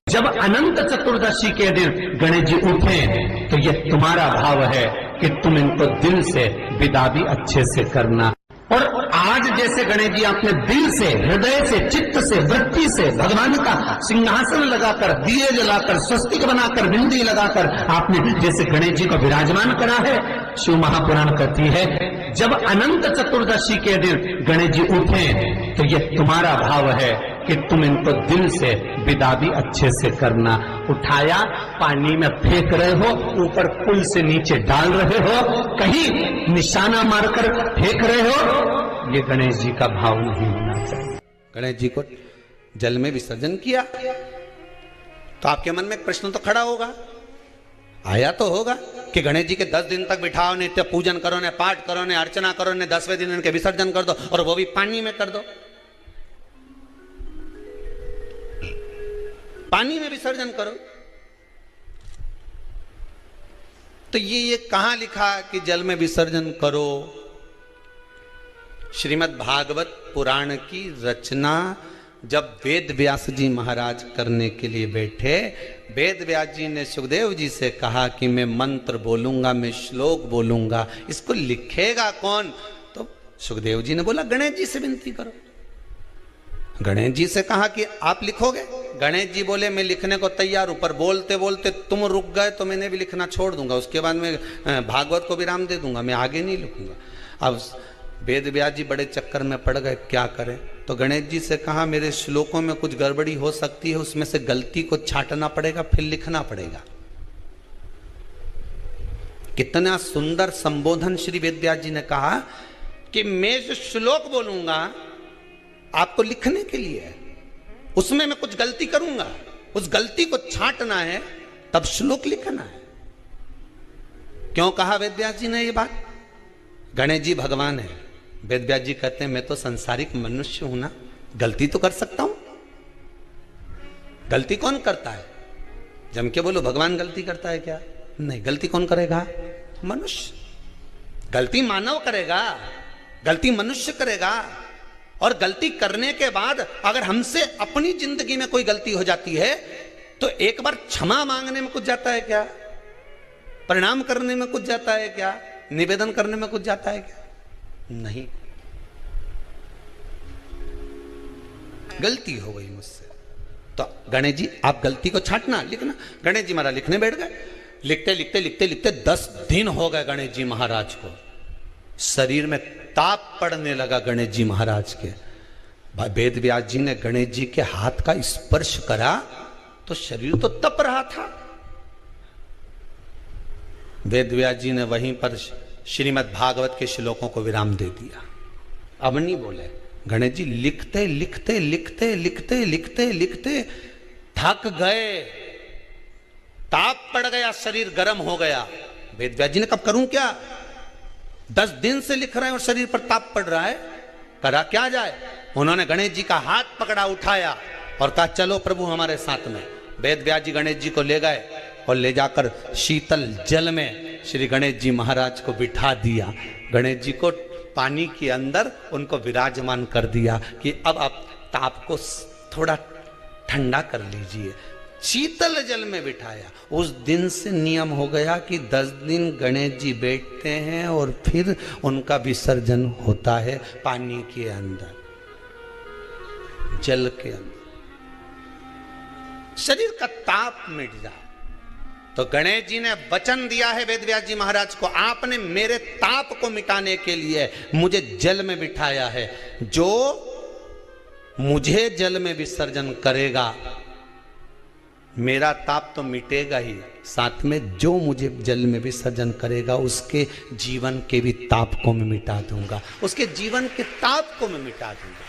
जब अनंत चतुर्दशी के दिन गणेश जी उठे तो ये तुम्हारा भाव है कि तुम इनको दिल से विदा भी अच्छे से करना। और आज जैसे गणेश जी आपने दिल से, हृदय से, चित्त से, वृत्ति से भगवान का सिंहासन लगाकर, दिए जलाकर, स्वस्तिक बनाकर, बिंदी लगाकर आपने जैसे गणेश जी को विराजमान करा है, शिव महापुराण कहती है जब अनंत चतुर्दशी के दिन गणेश जी उठे तो ये तुम्हारा भाव है कि तुम इनको दिल से विदा भी अच्छे से करना। उठाया, पानी में फेंक रहे हो, ऊपर पुल से नीचे डाल रहे हो, कहीं निशाना मारकर फेंक रहे हो, ये गणेश जी का भाव नहीं होना चाहिए। गणेश जी को जल में विसर्जन किया तो आपके मन में एक प्रश्न तो खड़ा होगा, आया तो होगा कि गणेश जी के 10 दिन तक बिठाओ, नित्य पूजन करो, ने पाठ करो, ने अर्चना करो, ने 10वें दिन इनके विसर्जन कर दो, और वो भी पानी में कर दो। पानी में विसर्जन करो तो ये कहां लिखा कि जल में विसर्जन करो? श्रीमद् भागवत पुराण की रचना जब वेद व्यास जी महाराज करने के लिए बैठे, वेद व्यास जी ने सुखदेव जी से कहा कि मैं मंत्र बोलूंगा, मैं श्लोक बोलूंगा, इसको लिखेगा कौन? तो सुखदेव जी ने बोला गणेश जी से विनती करो। गणेश जी से कहा कि आप लिखोगे? गणेश जी बोले मैं लिखने को तैयार हूं, पर बोलते बोलते तुम रुक गए तो मैंने भी लिखना छोड़ दूंगा, उसके बाद मैं भागवत को विराम दे दूंगा, मैं आगे नहीं लिखूंगा। अब वेद व्यास जी बड़े चक्कर में पड़ गए, क्या करें? तो गणेश जी से कहा मेरे श्लोकों में कुछ गड़बड़ी हो सकती है, उसमें से गलती को छांटना पड़ेगा, फिर लिखना पड़ेगा। कितना सुंदर संबोधन श्री वेद व्यास जी ने कहा कि मैं जो श्लोक बोलूंगा आपको लिखने के लिए है, उसमें मैं कुछ गलती करूंगा, उस गलती को छांटना है, तब श्लोक लिखना है। क्यों कहा वेद व्यास जी ने ये बात? गणेश जी भगवान है, वेद व्यास जी कहते हैं मैं तो संसारिक मनुष्य हूं ना, गलती तो कर सकता हूं। गलती कौन करता है? जम के बोलो भगवान गलती करता है क्या? नहीं, गलती कौन करेगा? मनुष्य। गलती मानव करेगा, गलती मनुष्य करेगा। और गलती करने के बाद अगर हमसे अपनी जिंदगी में कोई गलती हो जाती है तो एक बार क्षमा मांगने में कुछ जाता है क्या? प्रणाम करने में कुछ जाता है क्या? निवेदन करने में कुछ जाता है क्या? नहीं। गलती हो गई मुझसे, तो गणेश जी आप गलती को छांटना, लिखना। गणेश जी महाराज लिखने बैठ गए। लिखते लिखते लिखते लिखते 10 दिन हो गए गणेश जी महाराज को। शरीर में ताप पड़ने लगा गणेश जी महाराज के। वेद व्यास जी ने गणेश जी के हाथ का स्पर्श करा तो शरीर तो तप रहा था। वेद व्यास जी ने वहीं पर श्रीमद् भागवत के श्लोकों को विराम दे दिया। अब नहीं बोले। गणेश जी लिखते लिखते लिखते लिखते लिखते लिखते थक गए, ताप पड़ गया, शरीर गर्म हो गया। वेद व्यास जी ने कब करूं क्या? 10 दिन से लिख रहे हैं और शरीर पर ताप पड़ रहा है, करा क्या जाए? उन्होंने गणेश जी का हाथ पकड़ा, उठाया और कहा चलो प्रभु हमारे साथ में। वेद व्यास जी गणेश जी को ले गए और ले जाकर शीतल जल में श्री गणेश जी महाराज को बिठा दिया। गणेश जी को पानी के अंदर उनको विराजमान कर दिया कि अब आप ताप को थोड़ा ठंडा कर लीजिए। शीतल जल में बिठाया। उस दिन से नियम हो गया कि 10 दिन गणेश जी बैठते हैं और फिर उनका विसर्जन होता है पानी के अंदर, जल के अंदर। शरीर का ताप मिट जाए। तो गणेश जी ने वचन दिया है वेद व्यास जी महाराज को, आपने मेरे ताप को मिटाने के लिए मुझे जल में बिठाया है। जो मुझे जल में विसर्जन करेगा मेरा ताप तो मिटेगा ही, साथ में जो मुझे जल में विसर्जन करेगा उसके जीवन के भी ताप को मैं मिटा दूंगा, उसके जीवन के ताप को मैं मिटा दूंगा।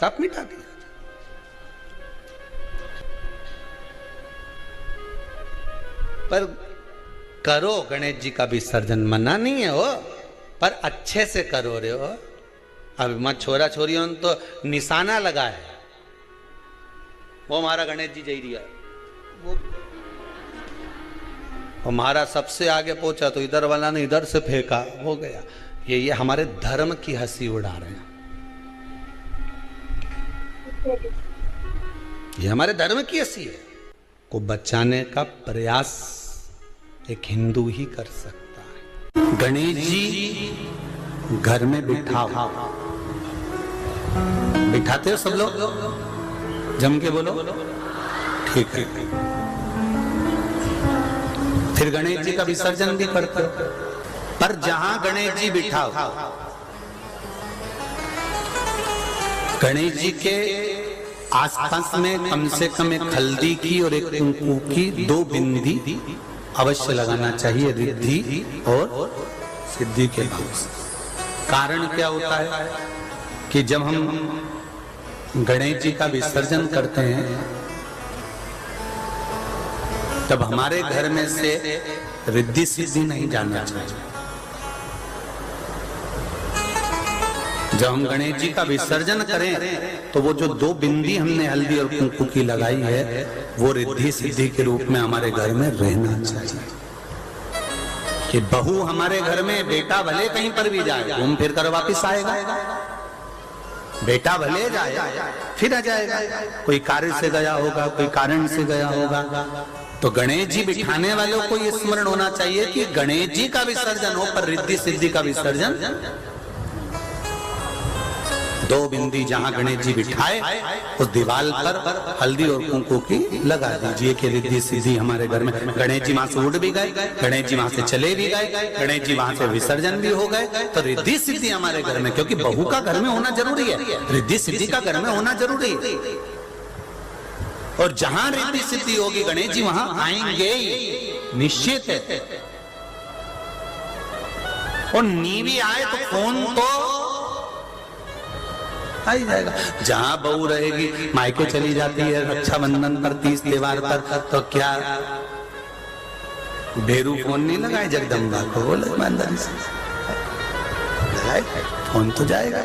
ताप मिटा दिया। पर करो गणेश जी का विसर्जन, मना नहीं है वो, पर अच्छे से करो रे हो। अब मैं छोरा छोरियों तो निशाना लगा है, वो हमारा गणेश जी जई रिया, वो हमारा सबसे आगे पहुंचा तो इधर वाला ने इधर से फेंका, हो गया। ये हमारे धर्म की हंसी उड़ा रहे हैं। ये हमारे धर्म की ऐसी है। को बचाने का प्रयास एक हिंदू ही कर सकता है। गणेश जी घर में बिठाओ, बिठाते हो सब लोग? जम के बोलो, ठीक है। फिर गणेश जी का विसर्जन भी करते हो, पर जहां गणेश जी बिठाओ, गणेश जी के आसपास में कम से कम एक हल्दी की और एक कुंकू की 2 बिंदी अवश्य लगाना चाहिए, रिद्धि और सिद्धि के भाव से। कारण क्या होता है कि जब हम गणेश जी का विसर्जन करते हैं तब हमारे घर में से रिद्धि सिद्धि नहीं जाना चाहिए। जब हम गणेश जी का विसर्जन करें तो वो जो 2 बिंदी हमने हल्दी और कुंकू की लगाई है वो रिद्धि सिद्धि के रूप में हमारे घर में रहना चाहिए। कि बहू हमारे घर में, बेटा भले कहीं पर भी जाए घूम फिर कर वापिस आएगा, बेटा भले जाए फिर आ जाएगा, कोई कार्य से गया होगा, कोई कारण से गया होगा। तो गणेश जी बिठाने वालों को ये स्मरण होना चाहिए कि गणेश जी का विसर्जन हो पर रिद्धि सिद्धि का विसर्जन। 2 बिंदी जहां गणेश जी बिठाए उस दीवार पर हल्दी और कुंकू की लगा दीजिए कि रिद्धि सिद्धि हमारे घर में। गणेश जी वहां से उड़ भी गए, गणेश जी वहां से चले भी गए, गणेश जी वहां से विसर्जन भी हो गए, तो रिद्धि सिद्धि हमारे घर में, क्योंकि बहू का घर में होना जरूरी है, रिद्धि सिद्धि का घर में होना जरूरी है। और जहां रिद्धि सिद्धि होगी गणेश जी वहां आएंगे निश्चित है। और नीवी आए तो फोन तो आ ही जाएगा। जहां बहू रहेगी, मायके चली जाती है रक्षाबंधन पर, 30 त्योहार पर, तो क्या भेरू फोन नहीं लगाए जगदम्बा को? बोले ईमानदारी से लगाए, फोन तो जाएगा।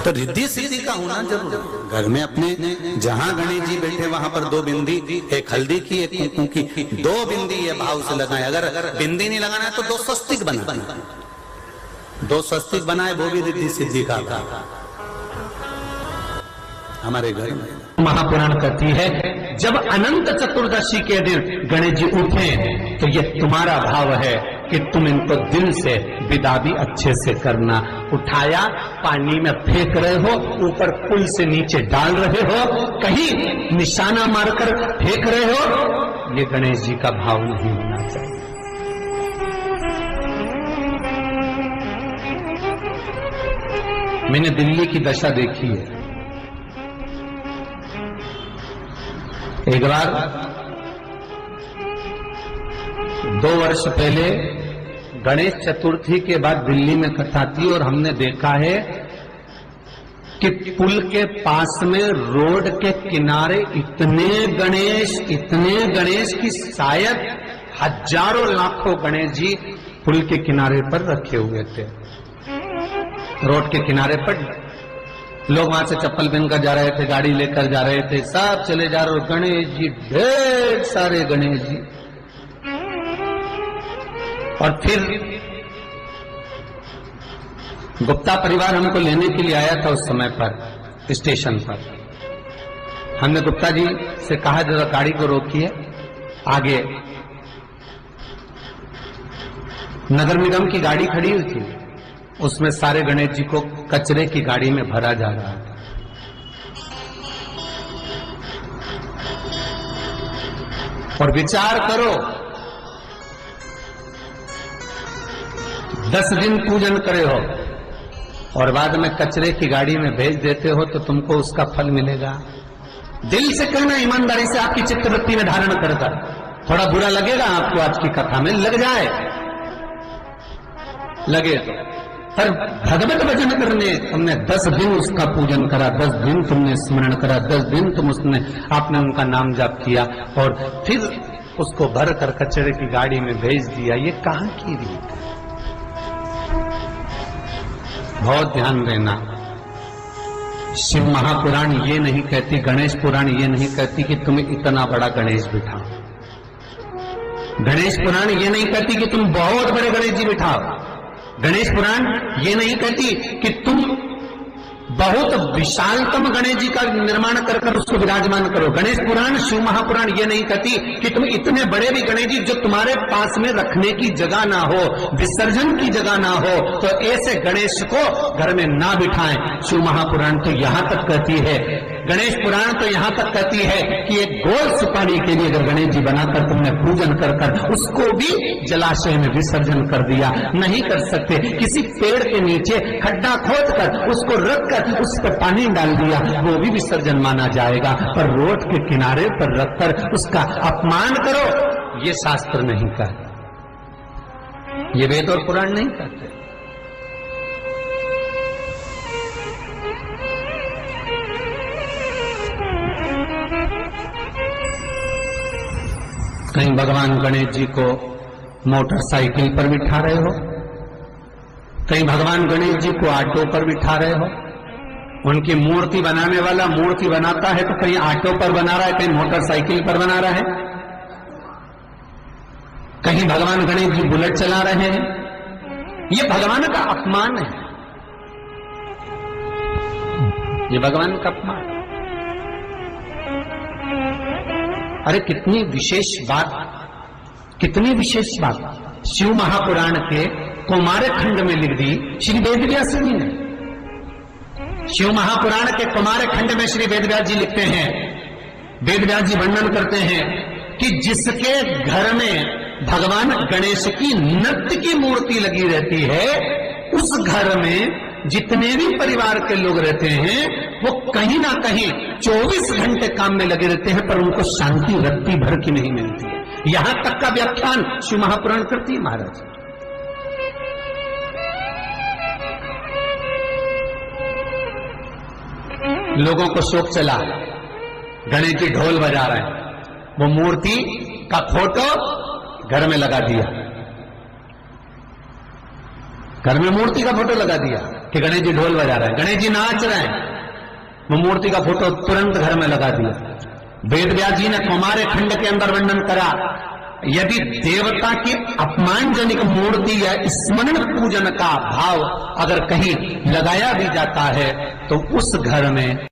तो रिद्धि सिद्धि का होना जरूर घर में। अपने जहां गणेश जी बैठे वहां पर 2 बिंदी, एक हल्दी की एक कुंकू की, 2 बिंदी ये भाव से लगाए। अगर बिंदी नहीं लगाना है तो 2 स्वस्तिक बनाए, 2 स्वस्तिक बनाए, वो भी रिद्धि सिद्धि का हमारे घर में। महापुराण कहती है जब अनंत चतुर्दशी के दिन गणेश जी उठे तो ये तुम्हारा भाव है कि तुम इनको दिल से विदा भी अच्छे से करना। उठाया, पानी में फेंक रहे हो, ऊपर पुल से नीचे डाल रहे हो, कहीं निशाना मारकर फेंक रहे हो, ये गणेश जी का भाव नहीं होना चाहिए। मैंने दिल्ली की दशा देखी है। एक बार 2 वर्ष पहले गणेश चतुर्थी के बाद दिल्ली में कथा थी और हमने देखा है कि पुल के पास में रोड के किनारे इतने गणेश की शायद हजारों लाखों गणेश जी पुल के किनारे पर रखे हुए थे। रोड के किनारे पर लोग वहां से चप्पल पहनकर जा रहे थे, गाड़ी लेकर जा रहे थे, सब चले जा रहे, गणेश जी, ढेर सारे गणेश जी। और फिर गुप्ता परिवार हमको लेने के लिए आया था उस समय पर स्टेशन पर। हमने गुप्ता जी से कहा जरा गाड़ी को रोकिए, आगे नगर निगम की गाड़ी खड़ी हुई थी, उसमें सारे गणेश जी को कचरे की गाड़ी में भरा जा रहा था। और विचार करो, 10 दिन पूजन करे हो और बाद में कचरे की गाड़ी में भेज देते हो तो तुमको उसका फल मिलेगा। दिल से कहना, ईमानदारी से आपकी चित्तवृत्ति में धारण करता। थोड़ा बुरा लगेगा आपको आज की कथा में, लग जाए, लगे तो, पर भगवत भजन करने तुमने 10 दिन उसका पूजन करा, 10 दिन तुमने स्मरण करा, 10 दिन तुम आपने उनका नाम जाप किया और फिर उसको भर कर कचरे की गाड़ी में भेज दिया। ये कहां की रीत है? बहुत ध्यान देना। शिव महापुराण ये नहीं कहती, गणेश पुराण ये नहीं कहती कि तुम इतना बड़ा गणेश बिठाओ। गणेश पुराण ये नहीं कहती कि तुम बहुत बड़े गणेश जी बिठाओ। गणेश पुराण ये नहीं कहती कि तुम बहुत विशालतम गणेश जी का निर्माण कर कर उसको विराजमान करो। गणेश पुराण, शिव महापुराण ये नहीं कहती कि तुम इतने बड़े भी गणेश जी जो तुम्हारे पास में रखने की जगह ना हो, विसर्जन की जगह ना हो, तो ऐसे गणेश को घर में ना बिठाएं। शिव महापुराण तो यहां तक कहती है, गणेश पुराण तो यहां तक कहती है कि एक गोल सुपारी के लिए अगर गणेश जी बनाकर तुमने पूजन कर कर उसको भी जलाशय में विसर्जन कर दिया, नहीं कर सकते। किसी पेड़ के नीचे खड्डा खोद कर उसको रख कर उस पर पानी डाल दिया, वो भी विसर्जन माना जाएगा। पर रोड के किनारे पर रखकर उसका अपमान करो, ये शास्त्र नहीं कहता, ये वेद और पुराण नहीं कहते। कहीं भगवान गणेश जी को मोटरसाइकिल पर बिठा रहे हो, कहीं भगवान गणेश जी को ऑटो पर बिठा रहे हो। उनकी मूर्ति बनाने वाला मूर्ति बनाता है तो कहीं ऑटो पर बना रहा है, कहीं मोटरसाइकिल पर बना रहा है, कहीं भगवान गणेश जी बुलेट चला रहे हैं। ये भगवान का अपमान है, ये भगवान का अपमान। अरे कितनी विशेष बात, कितनी विशेष बात शिव महापुराण के कुमार खंड में लिख दी श्री वेदव्यास जी ने। शिव महापुराण के कुमार खंड में श्री वेदव्यास जी लिखते हैं, वेदव्यास जी वर्णन करते हैं कि जिसके घर में भगवान गणेश की नृत्य की मूर्ति लगी रहती है, उस घर में जितने भी परिवार के लोग रहते हैं वो कहीं ना कहीं 24 घंटे काम में लगे रहते हैं, पर उनको शांति रत्ती भर की नहीं मिलती है। यहां तक का व्याख्यान शिव महापुराण करती है महाराज। लोगों को शौक चला, गणेश जी ढोल बजा रहे हैं, वो मूर्ति का फोटो घर में लगा दिया, घर में मूर्ति का फोटो लगा दिया कि गणेश जी ढोल बजा रहे हैं, गणेश जी नाच रहे हैं, वो मूर्ति का फोटो तुरंत घर में लगा दिया। वेदव्यास जी ने कुमार खंड के अंदर वर्णन करा, यदि देवता की अपमानजनक मूर्ति या स्मरण पूजन का भाव अगर कहीं लगाया भी जाता है तो उस घर में